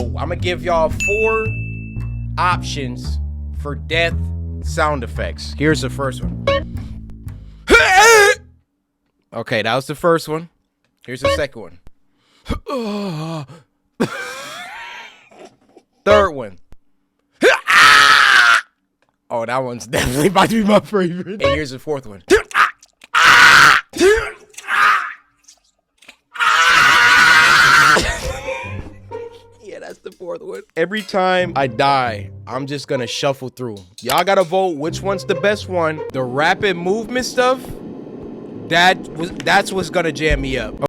I'm gonna give y'all 4 options for death sound effects. Here's the first one. Okay, that was the first one. Here's the second one. Third one. Oh, that one's definitely about to be my favorite. And here's the fourth one. Yeah, that's the fourth one. Every time I die, I'm just gonna shuffle through. Y'all gotta vote which one's the best one. The rapid movement stuff, that's what's gonna jam me up.